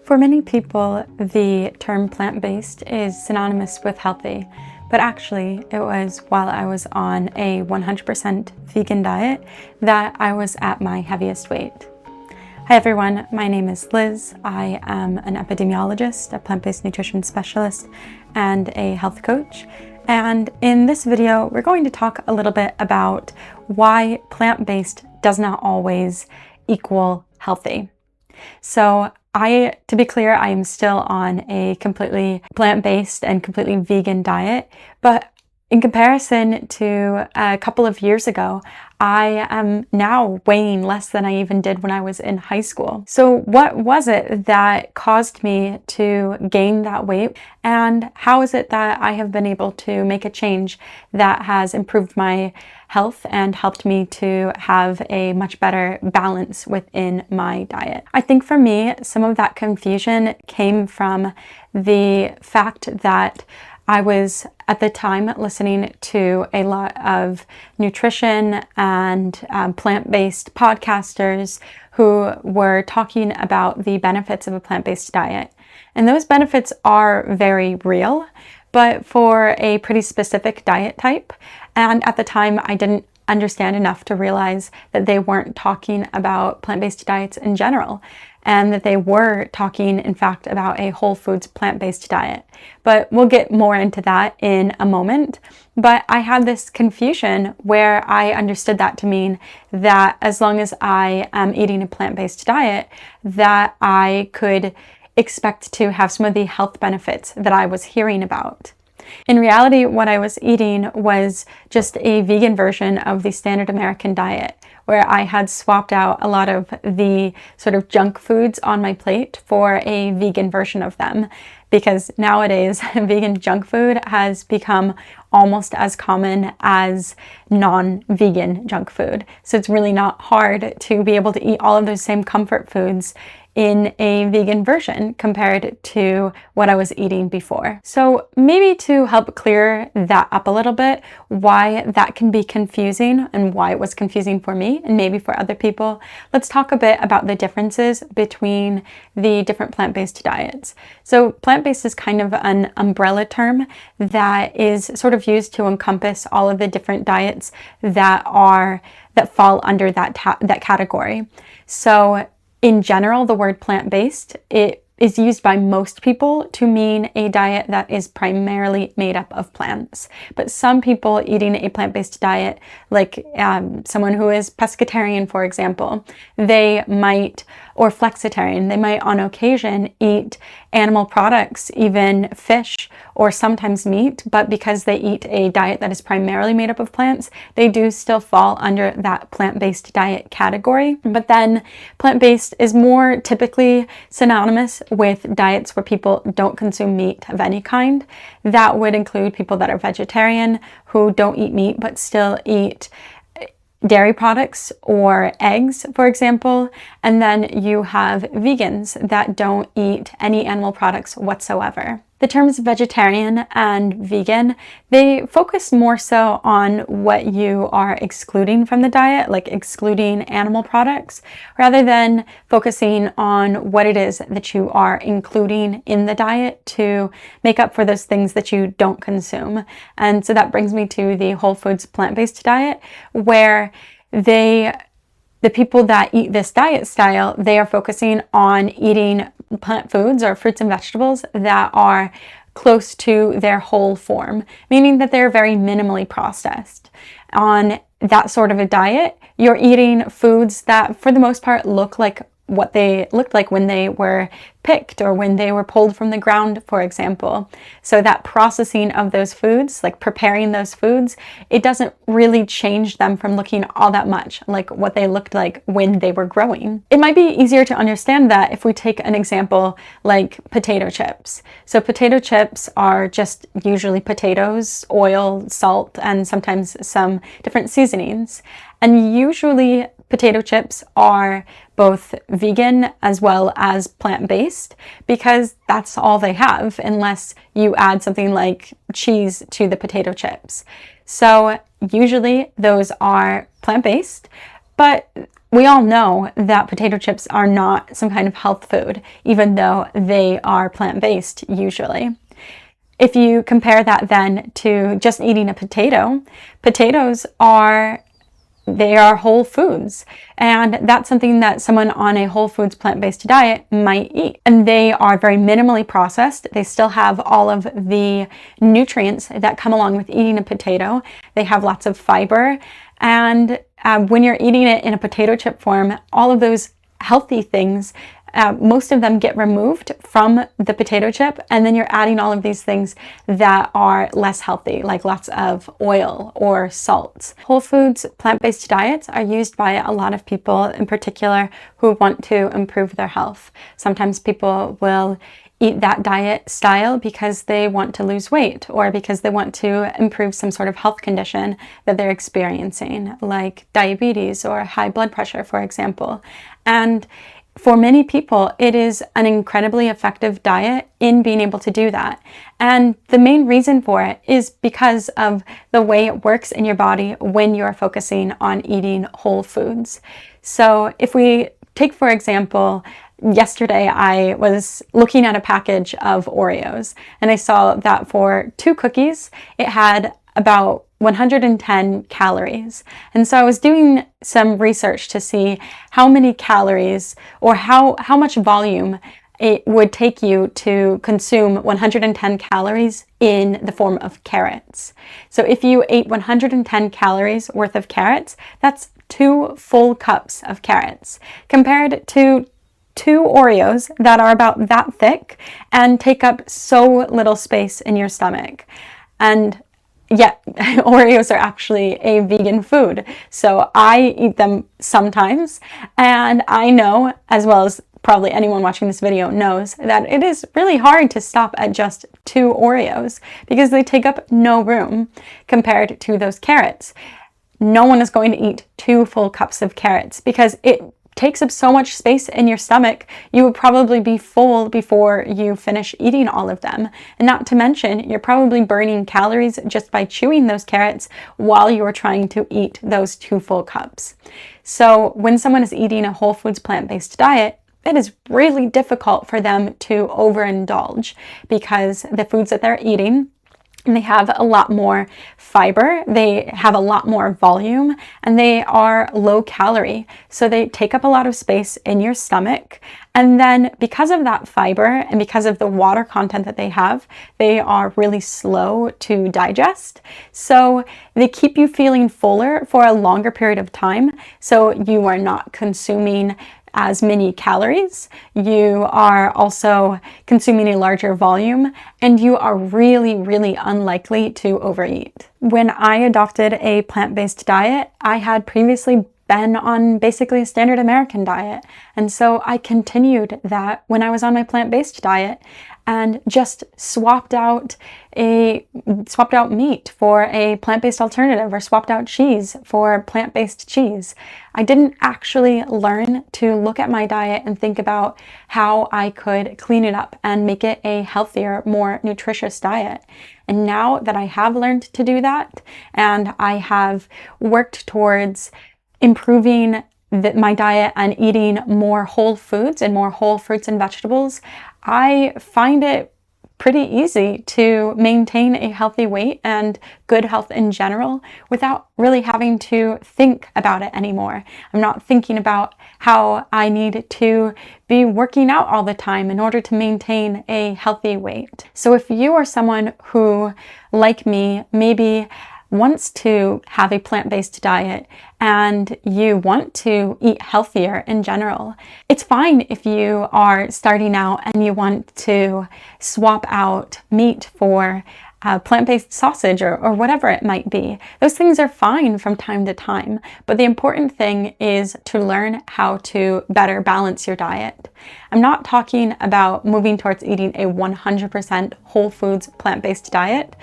For many people, the term plant-based is synonymous with healthy, but actually it was while I was on a 100% vegan diet that I was at my heaviest weight. Hi everyone, my name is Liz. I am an epidemiologist, a plant-based nutrition specialist, and a health coach. And in this video, we're going to talk a little bit about why plant-based does not always equal healthy. So to be clear, I am still on a completely plant-based and completely vegan diet, but in comparison to a couple of years ago, I am now weighing less than I even did when I was in high school. So what was it that caused me to gain that weight? And how is it that I have been able to make a change that has improved my health and helped me to have a much better balance within my diet? I think for me, some of that confusion came from the fact that I was at the time listening to a lot of nutrition and plant-based podcasters who were talking about the benefits of a plant-based diet. And those benefits are very real, but for a pretty specific diet type. And at the time, I didn't understand enough to realize that they weren't talking about plant-based diets in general, and that they were talking, in fact, about a whole foods plant-based diet. But we'll get more into that in a moment. But I had this confusion where I understood that to mean that as long as I am eating a plant-based diet, that I could expect to have some of the health benefits that I was hearing about. In reality, what I was eating was just a vegan version of the standard American diet, where I had swapped out a lot of the sort of junk foods on my plate for a vegan version of them. Because nowadays, vegan junk food has become almost as common as non-vegan junk food. So it's really not hard to be able to eat all of those same comfort foods in a vegan version compared to what I was eating before. So maybe to help clear that up a little bit, why that can be confusing and why it was confusing for me and maybe for other people, let's talk a bit about the differences between the different plant-based diets. So plant-based is kind of an umbrella term that is sort of used to encompass all of the different diets that fall under that category. So in general, the word plant-based, it is used by most people to mean a diet that is primarily made up of plants. But some people eating a plant-based diet, like someone who is pescatarian, for example, or flexitarian, they might on occasion eat animal products, even fish, or sometimes meat, but because they eat a diet that is primarily made up of plants, they do still fall under that plant-based diet category. But then plant-based is more typically synonymous with diets where people don't consume meat of any kind. That would include people that are vegetarian, who don't eat meat, but still eat dairy products or eggs, for example. And then you have vegans that don't eat any animal products whatsoever. The terms vegetarian and vegan, they focus more so on what you are excluding from the diet, like excluding animal products, rather than focusing on what it is that you are including in the diet to make up for those things that you don't consume. And so that brings me to the whole foods plant-based diet, where the people that eat this diet style, they are focusing on eating plant foods or fruits and vegetables that are close to their whole form, meaning that they're very minimally processed. On that sort of a diet, you're eating foods that for the most part look like what they looked like when they were picked or when they were pulled from the ground, for example. So that processing of those foods, like preparing those foods, it doesn't really change them from looking all that much like what they looked like when they were growing. It might be easier to understand that if we take an example like potato chips. So potato chips are just usually potatoes, oil, salt, and sometimes some different seasonings. And usually potato chips are both vegan as well as plant-based because that's all they have unless you add something like cheese to the potato chips. So usually those are plant-based, but we all know that potato chips are not some kind of health food, even though they are plant-based usually. If you compare that then to just eating a potato, potatoes are whole foods, and that's something that someone on a whole foods plant-based diet might eat. And they are very minimally processed. They still have all of the nutrients that come along with eating a potato. They have lots of fiber, and when you're eating it in a potato chip form, all of those healthy things, most of them get removed from the potato chip, and then you're adding all of these things that are less healthy, like lots of oil or salts. Whole foods plant-based diets are used by a lot of people, in particular, who want to improve their health. Sometimes people will eat that diet style because they want to lose weight, or because they want to improve some sort of health condition that they're experiencing, like diabetes or high blood pressure, for example. And for many people, it is an incredibly effective diet in being able to do that. And the main reason for it is because of the way it works in your body when you're focusing on eating whole foods. So if we take, for example, yesterday I was looking at a package of Oreos, and I saw that for 2 cookies, it had about 110 calories. And so I was doing some research to see how many calories, or how much volume it would take you to consume 110 calories in the form of carrots. So if you ate 110 calories worth of carrots, that's 2 full cups of carrots, compared to 2 Oreos that are about that thick and take up so little space in your stomach. And yet, Oreos are actually a vegan food. So I eat them sometimes, and I know, as well as probably anyone watching this video knows, that it is really hard to stop at just 2 Oreos because they take up no room compared to those carrots. No one is going to eat 2 full cups of carrots because it takes up so much space in your stomach. You would probably be full before you finish eating all of them. And not to mention, you're probably burning calories just by chewing those carrots while you're trying to eat those 2 full cups. So when someone is eating a whole foods plant-based diet, it is really difficult for them to overindulge because the foods that they're eating, and they have a lot more fiber, they have a lot more volume, and they are low calorie. So they take up a lot of space in your stomach. And then because of that fiber and because of the water content that they have, they are really slow to digest. So they keep you feeling fuller for a longer period of time. So you are not consuming as many calories, you are also consuming a larger volume, and you are really, really unlikely to overeat. When I adopted a plant-based diet, I had previously been on basically a standard American diet. And so I continued that when I was on my plant-based diet, and just swapped out meat for a plant-based alternative, or swapped out cheese for plant-based cheese. I didn't actually learn to look at my diet and think about how I could clean it up and make it a healthier, more nutritious diet. And now that I have learned to do that, and I have worked towards improving my diet and eating more whole foods and more whole fruits and vegetables, I find it pretty easy to maintain a healthy weight and good health in general without really having to think about it anymore. I'm not thinking about how I need to be working out all the time in order to maintain a healthy weight. So if you are someone who, like me, maybe wants to have a plant-based diet and you want to eat healthier in general, it's fine if you are starting out and you want to swap out meat for plant-based sausage or whatever it might be. Those things are fine from time to time, but the important thing is to learn how to better balance your diet. I'm not talking about moving towards eating a 100% whole foods plant-based diet.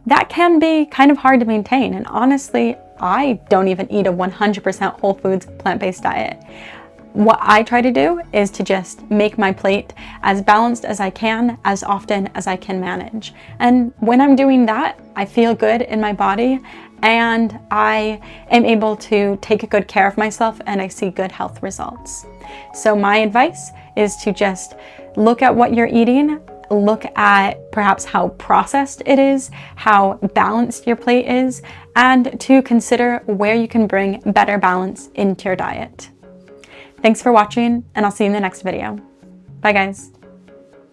That can be kind of hard to maintain, and honestly, I don't even eat a 100% whole foods plant-based diet. What I try to do is to just make my plate as balanced as I can, as often as I can manage. And when I'm doing that, I feel good in my body and I am able to take good care of myself and I see good health results. So my advice is to just look at what you're eating, look at perhaps how processed it is, how balanced your plate is, and to consider where you can bring better balance into your diet. Thanks for watching, and I'll see you in the next video. Bye guys.